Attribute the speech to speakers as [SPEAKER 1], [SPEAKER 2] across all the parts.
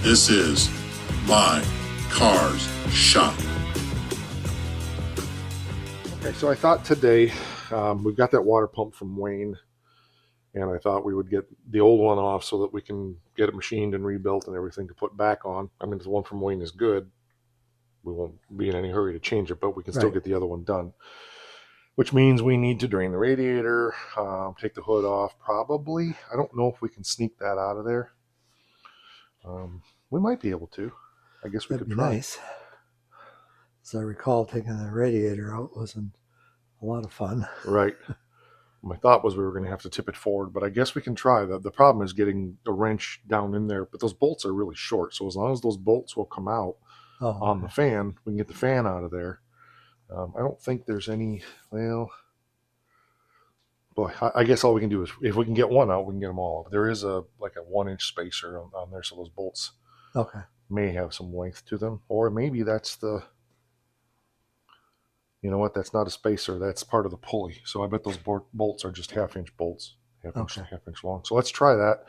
[SPEAKER 1] This is My Car's Shop.
[SPEAKER 2] Okay, so I thought today we've got that water pump from Wayne, and I thought we would get the old one off so that we can get it machined and rebuilt and everything to put back on. I mean, the one from Wayne is good. We won't be in any hurry to change it, but we can still get the other one done. Which means we need to drain the radiator, take the hood off, probably. I don't know if we can sneak that out of there. We might be able to. I guess we could try.
[SPEAKER 3] That'd be nice. As I recall, taking the radiator out wasn't a lot of fun.
[SPEAKER 2] Right. My thought was we were going to have to tip it forward, but I guess we can try. The problem is getting a wrench down in there, but those bolts are really short. So as long as those bolts will come out on the fan, we can get the fan out of there. I don't think there's any, well, boy, I guess all we can do is, if we can get one out, we can get them all. There is a 1-inch spacer on there, so those bolts may have some length to them. Or maybe that's the, you know what, that's not a spacer, that's part of the pulley. So I bet those bolts are just half-inch bolts, half-inch long. So let's try that.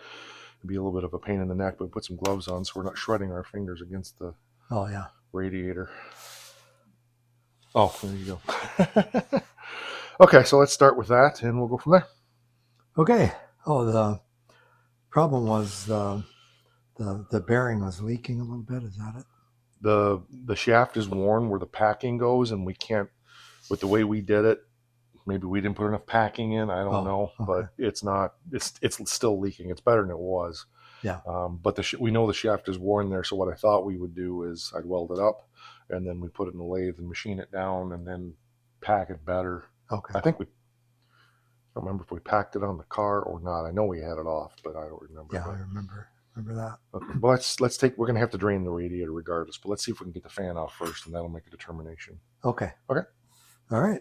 [SPEAKER 2] It'd be a little bit of a pain in the neck, but put some gloves on so we're not shredding our fingers against the radiator. Oh, there you go. Okay, so let's start with that, and we'll go from there.
[SPEAKER 3] Okay. Oh, the problem was the bearing was leaking a little bit. Is that it?
[SPEAKER 2] The shaft is worn where the packing goes, and we can't, with the way we did it, maybe we didn't put enough packing in. I don't know, but it's not. It's still leaking. It's better than it was.
[SPEAKER 3] Yeah.
[SPEAKER 2] But we know the shaft is worn there. So what I thought we would do is I'd weld it up, and then we put it in the lathe and machine it down, and then pack it better.
[SPEAKER 3] Okay.
[SPEAKER 2] I don't remember if we packed it on the car or not. I know we had it off, but I don't remember.
[SPEAKER 3] Yeah, I remember that.
[SPEAKER 2] Okay. Well, we're going to have to drain the radiator regardless, but let's see if we can get the fan off first, and that'll make a determination.
[SPEAKER 3] Okay.
[SPEAKER 2] All
[SPEAKER 3] right.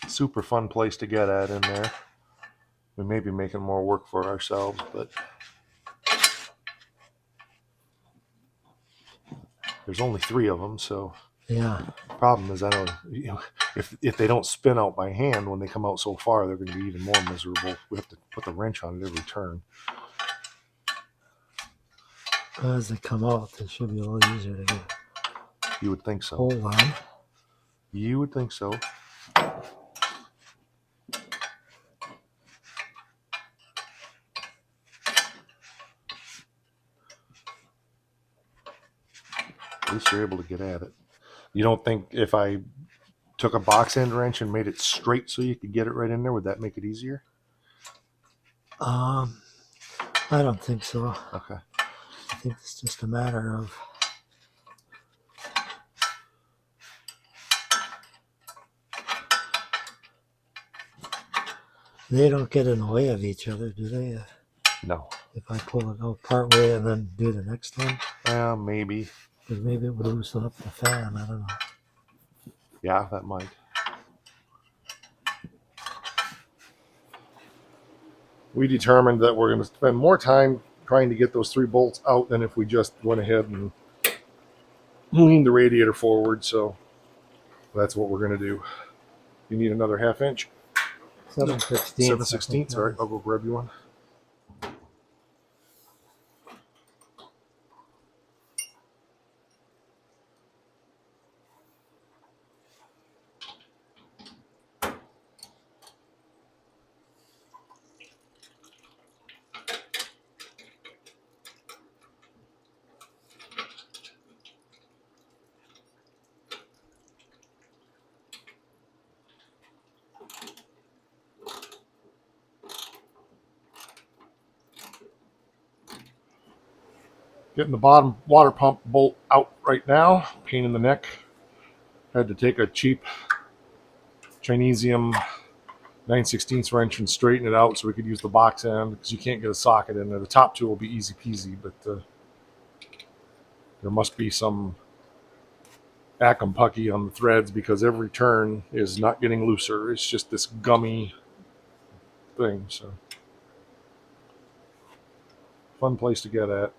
[SPEAKER 2] Super fun place to get at in there. We may be making more work for ourselves, but there's only 3 of them, so
[SPEAKER 3] yeah.
[SPEAKER 2] The problem is, I don't, if they don't spin out by hand when they come out so far, they're going to be even more miserable. We have to put the wrench on it every turn.
[SPEAKER 3] As they come out, they should be a little easier to get.
[SPEAKER 2] You would think so.
[SPEAKER 3] Hold on.
[SPEAKER 2] You would think so. At least you're able to get at it. You don't think if I took a box end wrench and made it straight so you could get it right in there, would that make it easier?
[SPEAKER 3] I don't think so.
[SPEAKER 2] Okay.
[SPEAKER 3] I think it's just a matter of they don't get in the way of each other, do they?
[SPEAKER 2] No.
[SPEAKER 3] If I pull it out part way and then do the next one?
[SPEAKER 2] Maybe.
[SPEAKER 3] Because maybe it would loosen up the fan. I don't know.
[SPEAKER 2] Yeah, that might. We determined that we're going to spend more time trying to get those 3 bolts out than if we just went ahead and leaned the radiator forward. So that's what we're going to do. You need another 1/2 inch?
[SPEAKER 3] 7/16.
[SPEAKER 2] 7/16. All right, I'll go grab you one. Getting the bottom water pump bolt out right now. Pain in the neck. Had to take a cheap Chinesium 9/16 wrench and straighten it out so we could use the box end, because you can't get a socket in there. The top 2 will be easy peasy, but there must be some acumpucky on the threads, because every turn is not getting looser. It's just this gummy thing. So fun place to get at.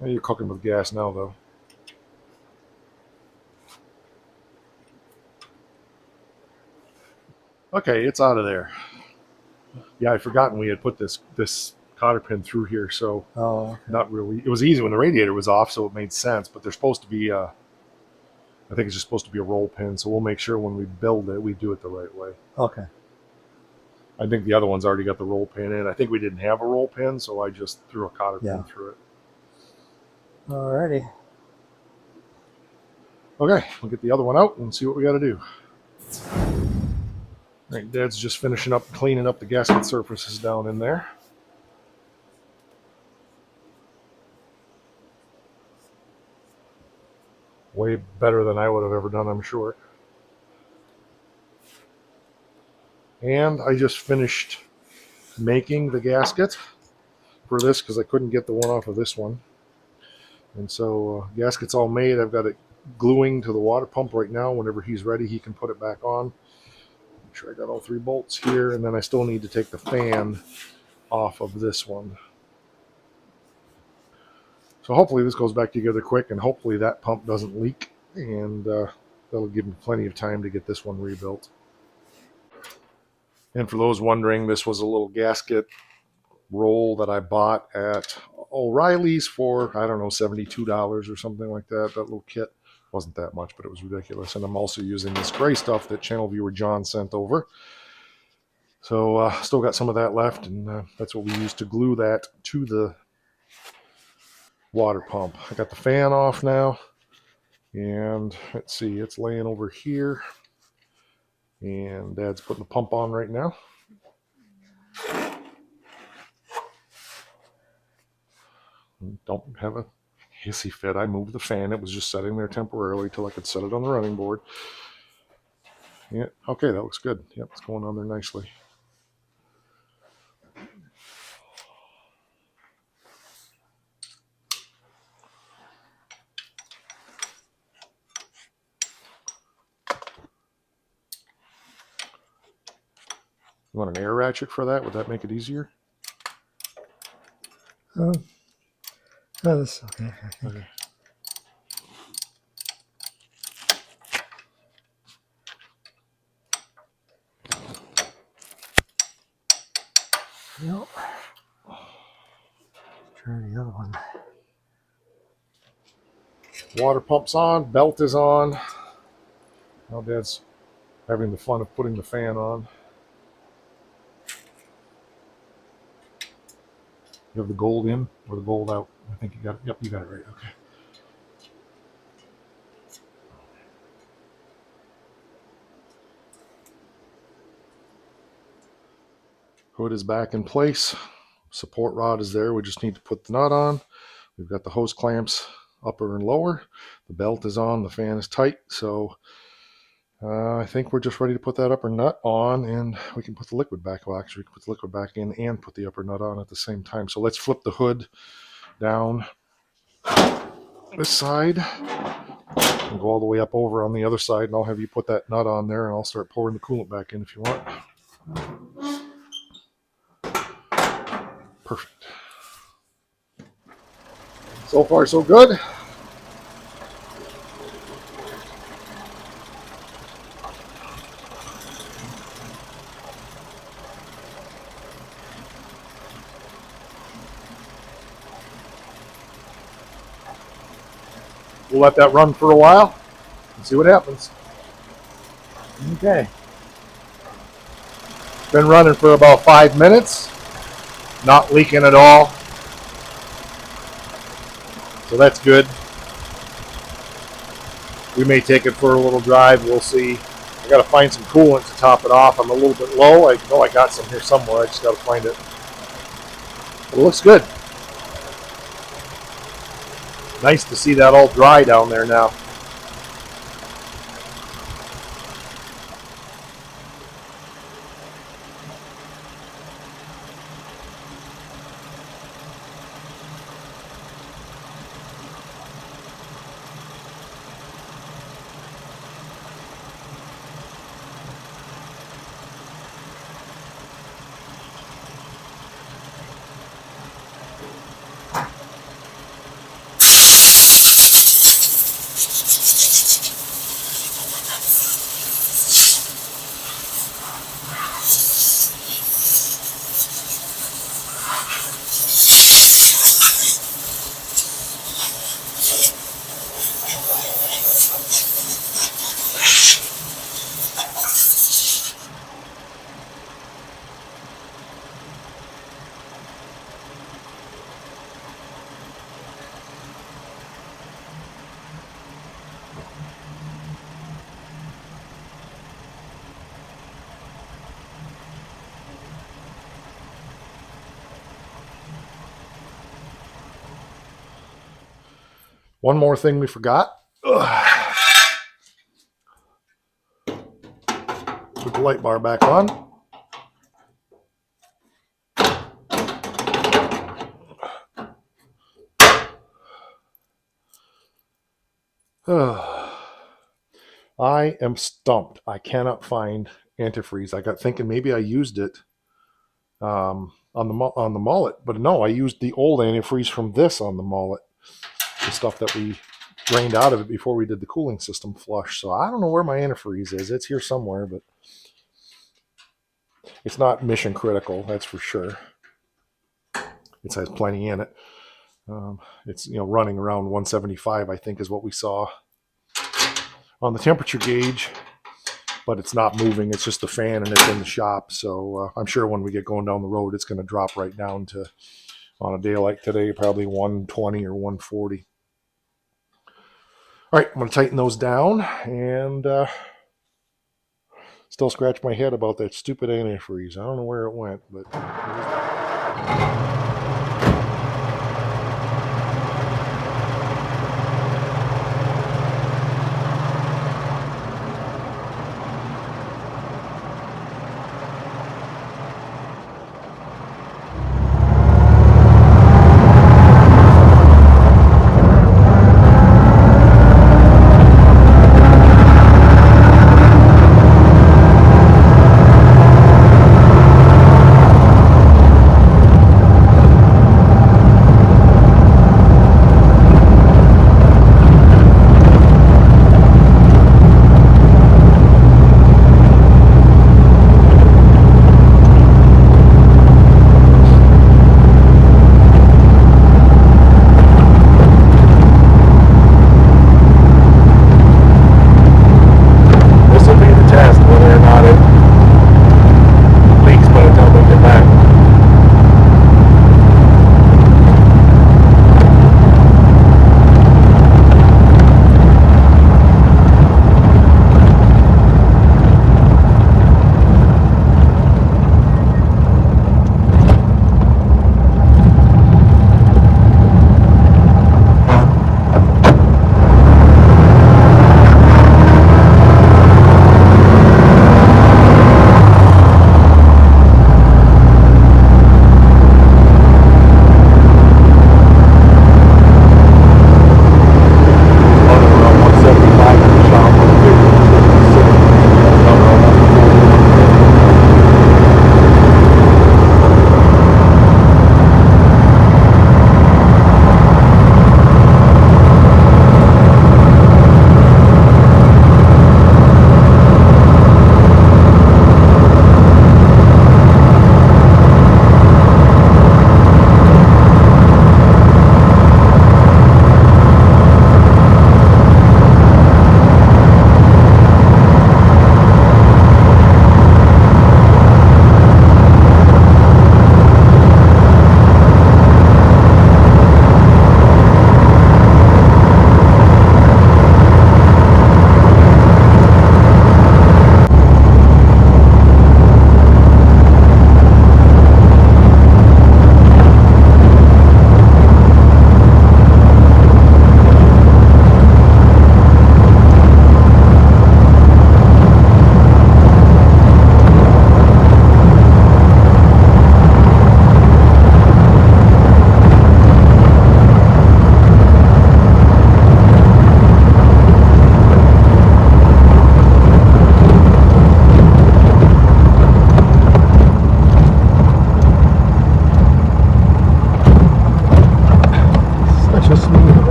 [SPEAKER 2] You're cooking with gas now, though. Okay, it's out of there. Yeah, I'd forgotten we had put this cotter pin through here, so
[SPEAKER 3] Oh, okay.
[SPEAKER 2] not really. It was easy when the radiator was off, so it made sense. But they're supposed to be, I think it's just supposed to be a roll pin. So we'll make sure when we build it, we do it the right way.
[SPEAKER 3] Okay.
[SPEAKER 2] I think the other one's already got the roll pin in. I think we didn't have a roll pin, so I just threw a cotter pin through it.
[SPEAKER 3] Alrighty.
[SPEAKER 2] Okay, we'll get the other one out and see what we got to do. All right, Dad's just finishing up cleaning up the gasket surfaces down in there. Way better than I would have ever done, I'm sure. And I just finished making the gasket for this because I couldn't get the one off of this one. And so gasket's all made. I've got it gluing to the water pump right now. Whenever he's ready, he can put it back on. Make sure I got all 3 bolts here, and then I still need to take the fan off of this one. So hopefully this goes back together quick, and hopefully that pump doesn't leak, and that'll give me plenty of time to get this one rebuilt. And for those wondering, this was a little gasket roll that I bought at O'Reilly's for, I don't know, $72 or something like that. That little kit wasn't that much, but it was ridiculous. And I'm also using this gray stuff that channel viewer John sent over. So still got some of that left, and that's what we used to glue that to the water pump. I got the fan off now, and let's see, it's laying over here, and Dad's putting the pump on right now. Don't have a hissy fit. I moved the fan. It was just sitting there temporarily till I could set it on the running board. Yeah, okay, that looks good. Yep, it's going on there nicely. You want an air ratchet for that? Would that make it easier?
[SPEAKER 3] Oh, that's okay.
[SPEAKER 2] Okay.
[SPEAKER 3] Yep. Try the other one.
[SPEAKER 2] Water pump's on, belt is on. Now Dad's having the fun of putting the fan on. You have the gold in or the gold out? I think you got it. Yep, you got it right. Okay. Hood is back in place. Support rod is there. We just need to put the nut on. We've got the hose clamps upper and lower. The belt is on. The fan is tight. So I think we're just ready to put that upper nut on, and we can put the liquid back. Well, actually, we can put the liquid back in and put the upper nut on at the same time. So let's flip the hood down this side and go all the way up over on the other side, and I'll have you put that nut on there, and I'll start pouring the coolant back in if you want. Perfect. So far, so good. We'll let that run for a while and see what happens. Okay. Been running for about 5 minutes. Not leaking at all. So that's good. We may take it for a little drive. We'll see. I got to find some coolant to top it off. I'm a little bit low. I know I got some here somewhere. I just got to find it. But it looks good. Nice to see that all dry down there now. one more thing we forgot. Ugh. Put the light bar back on. I am stumped. I cannot find antifreeze. I got thinking maybe I used it on the mullet, but no, I used the old antifreeze from this on the mullet, the stuff that we drained out of it before we did the cooling system flush. So I don't know where my antifreeze is. It's here somewhere, but it's not mission critical, that's for sure. It has plenty in it. It's running around 175, I think, is what we saw on the temperature gauge, but it's not moving. It's just the fan and it's in the shop. So I'm sure when we get going down the road, it's going to drop right down to, on a day like today, probably 120 or 140. All right, I'm going to tighten those down and still scratch my head about that stupid antifreeze. I don't know where it went, but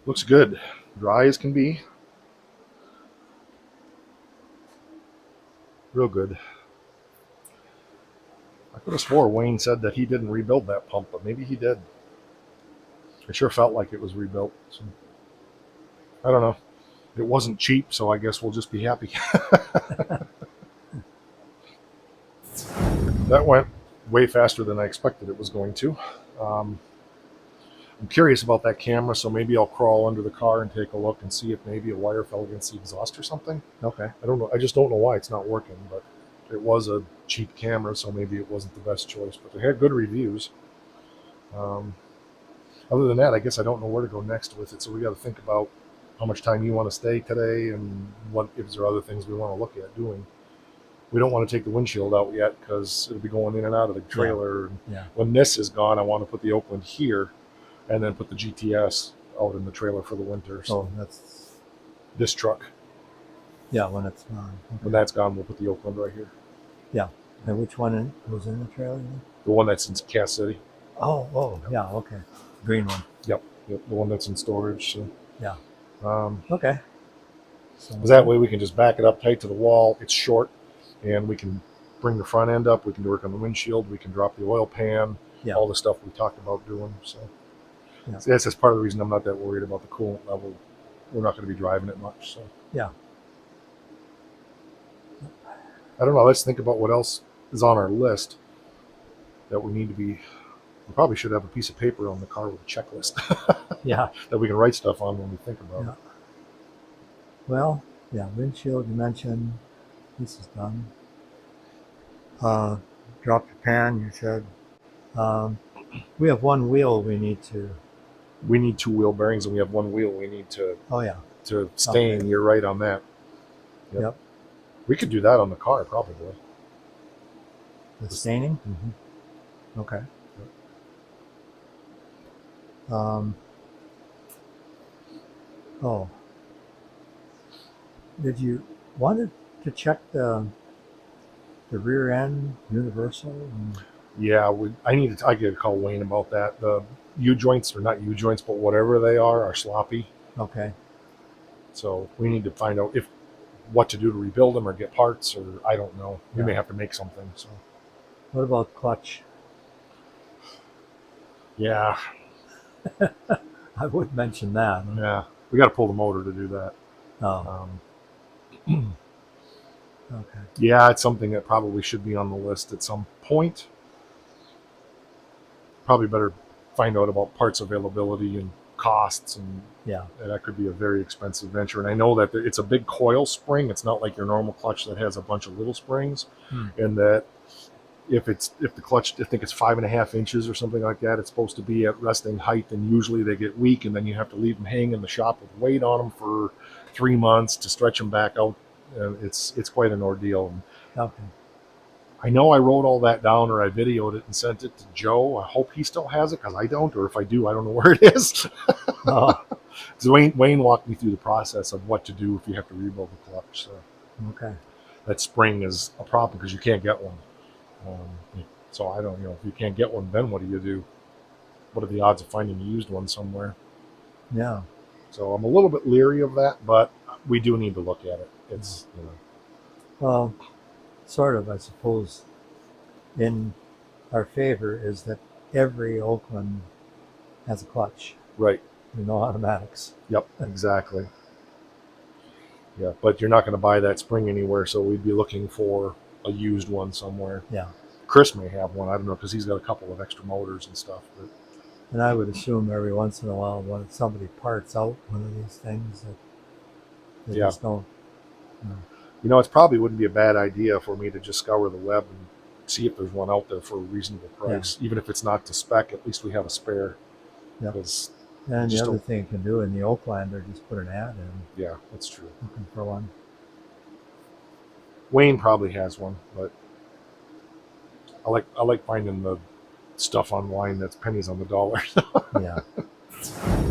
[SPEAKER 2] looks good. Dry as can be. real good. I could have swore Wayne said that he didn't rebuild that pump, but maybe he did. It sure felt like it was rebuilt. So, I don't know. It wasn't cheap, so I guess we'll just be happy. That went way faster than I expected it was going to. Um, I'm curious about that camera, so maybe I'll crawl under the car and take a look and see if maybe a wire fell against the exhaust or something.
[SPEAKER 3] Okay.
[SPEAKER 2] I don't know. I just don't know why it's not working, but it was a cheap camera, so maybe it wasn't the best choice. But they had good reviews. Um, Other than that, I guess I don't know where to go next with it. So we got to think about how much time you want to stay today and what if there are other things we want to look at doing. We don't want to take the windshield out yet because it'll be going in and out of the trailer.
[SPEAKER 3] Yeah.
[SPEAKER 2] When this is gone, I want to put the Oakland here and then put the GTS out in the trailer for the winter. So
[SPEAKER 3] that's
[SPEAKER 2] this truck.
[SPEAKER 3] Yeah, when it's gone. Okay.
[SPEAKER 2] When that's gone, we'll put the Oakland right here.
[SPEAKER 3] Yeah. And which one was in the trailer then?
[SPEAKER 2] The one that's in Cass City.
[SPEAKER 3] Oh, yeah, okay. Green one.
[SPEAKER 2] Yep, the one that's in storage. So.
[SPEAKER 3] Yeah.
[SPEAKER 2] Okay.
[SPEAKER 3] So
[SPEAKER 2] that way we can just back it up tight to the wall. It's short, and we can bring the front end up. We can work on the windshield. We can drop the oil pan.
[SPEAKER 3] Yeah.
[SPEAKER 2] All the stuff we talked about doing. So
[SPEAKER 3] yeah.
[SPEAKER 2] That's part of the reason I'm not that worried about the coolant level. We're not going to be driving it much. So
[SPEAKER 3] yeah.
[SPEAKER 2] I don't know. Let's think about what else is on our list that we need to be. We probably should have a piece of paper on the car with a checklist.
[SPEAKER 3] Yeah.
[SPEAKER 2] That we can write stuff on when we think about it.
[SPEAKER 3] Well, yeah, windshield you mentioned. This is done. Drop the pan, you said. We have one wheel we need to.
[SPEAKER 2] We need two wheel bearings, and we have one wheel we need to.
[SPEAKER 3] Oh yeah.
[SPEAKER 2] To stain. Okay. You're right on that.
[SPEAKER 3] Yep.
[SPEAKER 2] We could do that on the car, probably.
[SPEAKER 3] The staining?
[SPEAKER 2] Mm-hmm.
[SPEAKER 3] Okay. Did you want to check the rear end universal?
[SPEAKER 2] Yeah, I get to call Wayne about that. The U-joints, or not U-joints, but whatever they are sloppy.
[SPEAKER 3] Okay.
[SPEAKER 2] So we need to find out what to do to rebuild them or get parts, or I don't know. We may have to make something. So.
[SPEAKER 3] What about clutch?
[SPEAKER 2] Yeah.
[SPEAKER 3] I would mention that.
[SPEAKER 2] Yeah. We got to pull the motor to do that.
[SPEAKER 3] Oh. Okay.
[SPEAKER 2] Yeah, it's something that probably should be on the list at some point. Probably better find out about parts availability and costs, and that could be a very expensive venture. And I know that it's a big coil spring. It's not like your normal clutch that has a bunch of little springs, and that if the clutch, I think it's 5.5 inches or something like that, it's supposed to be at resting height, and usually they get weak, and then you have to leave them hang in the shop with weight on them for 3 months to stretch them back out. It's quite an ordeal.
[SPEAKER 3] Okay. I
[SPEAKER 2] know I wrote all that down, or I videoed it and sent it to Joe. I hope he still has it, because I don't, or if I do, I don't know where it is.
[SPEAKER 3] Oh.
[SPEAKER 2] So Wayne walked me through the process of what to do if you have to rebuild the clutch. So
[SPEAKER 3] okay.
[SPEAKER 2] That spring is a problem because you can't get one. So I don't, if you can't get one, then what do? What are the odds of finding a used one somewhere?
[SPEAKER 3] Yeah.
[SPEAKER 2] So I'm a little bit leery of that, but we do need to look at it. It's,
[SPEAKER 3] Well, sort of, I suppose, in our favor is that every Oakland has a clutch.
[SPEAKER 2] Right.
[SPEAKER 3] No automatics.
[SPEAKER 2] Yep, exactly. Yeah, but you're not going to buy that spring anywhere, so we'd be looking for a used one somewhere.
[SPEAKER 3] Yeah.
[SPEAKER 2] Chris may have one. I don't know, because he's got a couple of extra motors and stuff. But.
[SPEAKER 3] And I would assume every once in a while when somebody parts out one of these things that they just don't.
[SPEAKER 2] It probably wouldn't be a bad idea for me to just scour the web and see if there's one out there for a reasonable price. Even if it's not to spec, at least we have a spare.
[SPEAKER 3] Yeah. And the other thing you can do in the Oakland, or just put an ad in.
[SPEAKER 2] Yeah, that's true.
[SPEAKER 3] Looking for one.
[SPEAKER 2] Wayne probably has one, but I like finding the stuff online that's pennies on the dollar.
[SPEAKER 3] Yeah.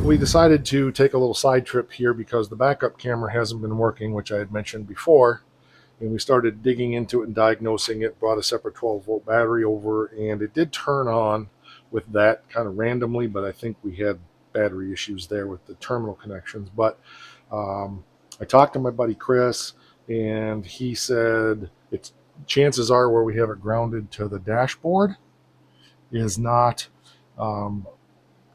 [SPEAKER 2] We decided to take a little side trip here because the backup camera hasn't been working, which I had mentioned before. And we started digging into it and diagnosing it, brought a separate 12-volt battery over, and it did turn on with that kind of randomly, but I think we had battery issues there with the terminal connections. But I talked to my buddy Chris, and he said chances are where we have it grounded to the dashboard is not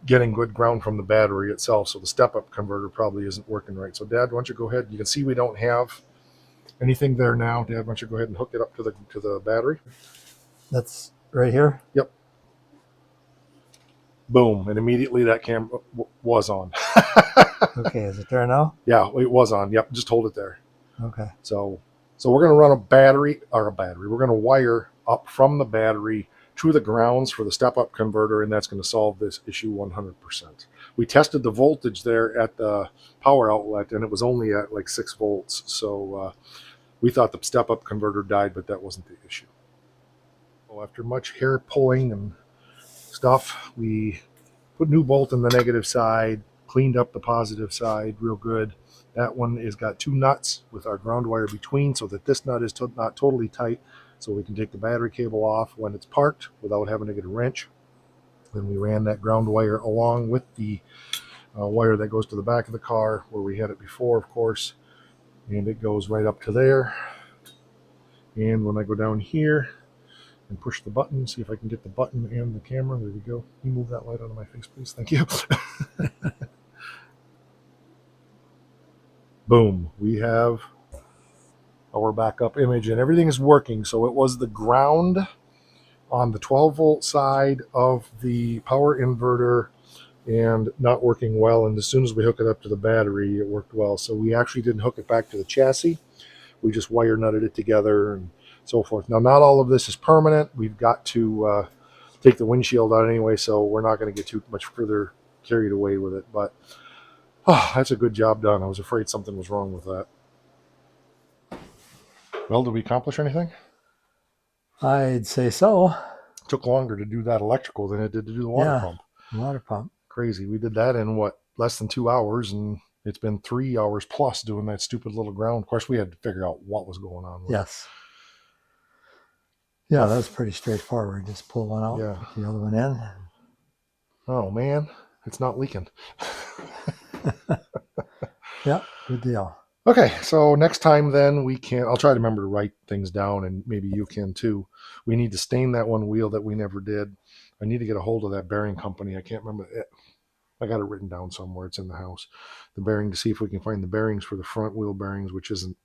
[SPEAKER 2] getting good ground from the battery itself. So the step-up converter probably isn't working right. So Dad, why don't you go ahead? You can see we don't have anything there now. Dad, why don't you go ahead and hook it up to the battery?
[SPEAKER 3] That's right here.
[SPEAKER 2] Yep. Boom, and immediately that camera was on.
[SPEAKER 3] Okay, is it there now?
[SPEAKER 2] Yeah, it was on. Yep, just hold it there.
[SPEAKER 3] Okay.
[SPEAKER 2] So we're going to run a battery. We're going to wire up from the battery to the grounds for the step-up converter, and that's going to solve this issue 100%. We tested the voltage there at the power outlet, and it was only at like 6 volts. So we thought the step-up converter died, but that wasn't the issue. So after much hair pulling and stuff, we put new bolt in the negative side, cleaned up the positive side real good. That one has got 2 nuts with our ground wire between, so that this nut is not totally tight, so we can take the battery cable off when it's parked without having to get a wrench. Then we ran that ground wire along with the wire that goes to the back of the car where we had it before, of course, and it goes right up to there. And when I go down here and push the button, see if I can get the button and the camera. There we go. Can you move that light out of my face, please? Thank you. Boom. We have our backup image and everything is working. So it was the ground on the 12 volt side of the power inverter and not working well. And as soon as we hook it up to the battery, it worked well. So we actually didn't hook it back to the chassis. We just wire nutted it together and so forth. Now, not all of this is permanent. We've got to take the windshield out anyway, so we're not going to get too much further carried away with it. But that's a good job done. I was afraid something was wrong with that. Well, did we accomplish anything?
[SPEAKER 3] I'd say so.
[SPEAKER 2] It took longer to do that electrical than it did to do the water pump.
[SPEAKER 3] Water pump.
[SPEAKER 2] Crazy. We did that in less than 2 hours, and it's been 3 hours plus doing that stupid little ground. Of course, we had to figure out what was going on with
[SPEAKER 3] Yes. Yeah, that was pretty straightforward. Just pull one out,
[SPEAKER 2] Yeah.
[SPEAKER 3] put the other one in.
[SPEAKER 2] Oh man, it's not leaking.
[SPEAKER 3] Yeah, good deal.
[SPEAKER 2] Okay, so next time then I'll try to remember to write things down, and maybe you can too. We need to stain that one wheel that we never did. I need to get a hold of that bearing company. I can't remember it. I got it written down somewhere. It's in the house. The bearing, to see if we can find the bearings for the front wheel bearings, which isn't,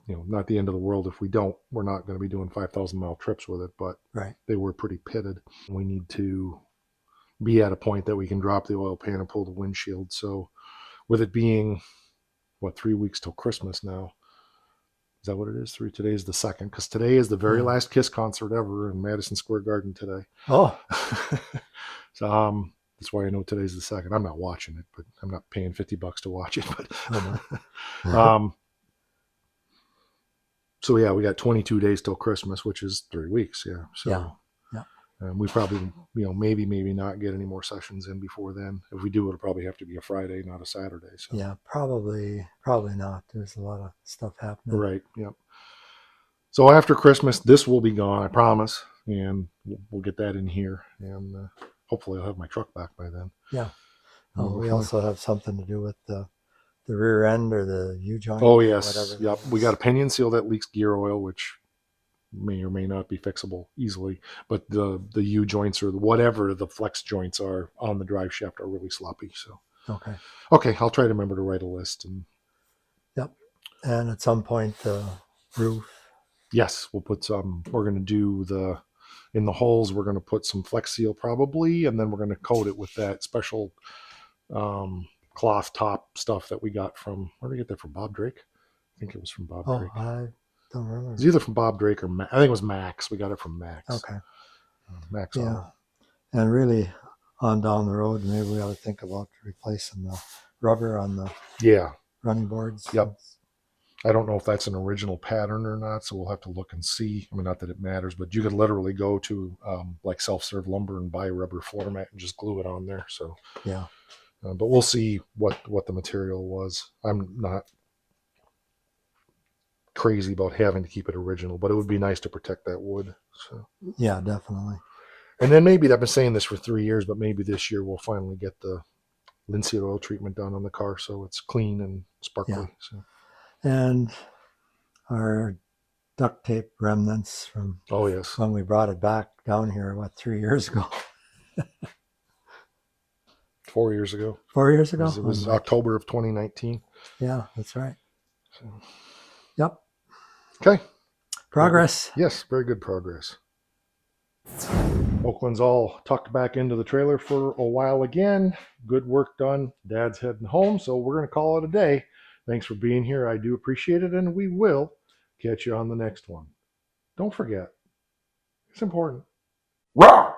[SPEAKER 2] not the end of the world. If we don't, we're not going to be doing 5,000 mile trips with it, but
[SPEAKER 3] Right.
[SPEAKER 2] they were pretty pitted. We need to be at a point that we can drop the oil pan and pull the windshield. So with it being 3 weeks till Christmas now. Is that what it is? Today's the 2nd, because today is the very last Kiss concert ever in Madison Square Garden today.
[SPEAKER 3] Oh.
[SPEAKER 2] So that's why I know today's the 2nd. I'm not watching it, but I'm not paying $50 to watch it. But so yeah, we got 22 days till Christmas, which is 3 weeks. Yeah. So
[SPEAKER 3] yeah.
[SPEAKER 2] we probably, maybe not get any more sessions in before then. If we do, it'll probably have to be a Friday, not a Saturday. So.
[SPEAKER 3] Yeah, probably not. There's a lot of stuff happening.
[SPEAKER 2] Right. Yep. So after Christmas, this will be gone, I promise, and we'll get that in here, and hopefully I'll have my truck back by then.
[SPEAKER 3] Yeah. Oh, we also have something to do with the rear end or the U-joint.
[SPEAKER 2] Oh yes.
[SPEAKER 3] Whatever.
[SPEAKER 2] Yep. We got a pinion seal that leaks gear oil, which may or may not be fixable easily, but the U-joints or whatever the flex joints are on the drive shaft are really sloppy. So okay, I'll try to remember to write a list. And
[SPEAKER 3] yep. And at some point the roof. Yes,
[SPEAKER 2] we'll put some. We're going to do in the holes. We're going to put some flex seal probably, and then we're going to coat it with that special cloth top stuff that we got from. Where did we get that from? Bob Drake. I think it was from Bob Drake.
[SPEAKER 3] I don't remember.
[SPEAKER 2] It was either from Bob Drake or I think it was Max. We got it from Max.
[SPEAKER 3] Okay.
[SPEAKER 2] Max.
[SPEAKER 3] Yeah. And really, on down the road, maybe we ought to think about replacing the rubber on the running boards.
[SPEAKER 2] Yep. I don't know if that's an original pattern or not, so we'll have to look and see. I mean, not that it matters, but you could literally go to like self-serve lumber and buy a rubber floor mat and just glue it on there. So
[SPEAKER 3] yeah.
[SPEAKER 2] But we'll see what the material was. I'm not crazy about having to keep it original, but it would be nice to protect that wood. So
[SPEAKER 3] yeah, definitely.
[SPEAKER 2] And then maybe, I've been saying this for 3 years, but maybe this year we'll finally get the linseed oil treatment done on the car so it's clean and sparkly.
[SPEAKER 3] Yeah.
[SPEAKER 2] So.
[SPEAKER 3] And our duct tape remnants from
[SPEAKER 2] Oh, yes.
[SPEAKER 3] when we brought it back down here, 3 years ago?
[SPEAKER 2] 4 years ago.
[SPEAKER 3] 4 years
[SPEAKER 2] It
[SPEAKER 3] ago?
[SPEAKER 2] was
[SPEAKER 3] Oh, my.
[SPEAKER 2] October of 2019.
[SPEAKER 3] Yeah, that's right.
[SPEAKER 2] So,
[SPEAKER 3] Yep.
[SPEAKER 2] okay.
[SPEAKER 3] Progress.
[SPEAKER 2] Yes, very good progress. Oakland's all tucked back into the trailer for a while again. Good work done. Dad's heading home, so we're going to call it a day. Thanks for being here. I do appreciate it, and we will catch you on the next one. Don't forget, it's important.
[SPEAKER 1] Rock!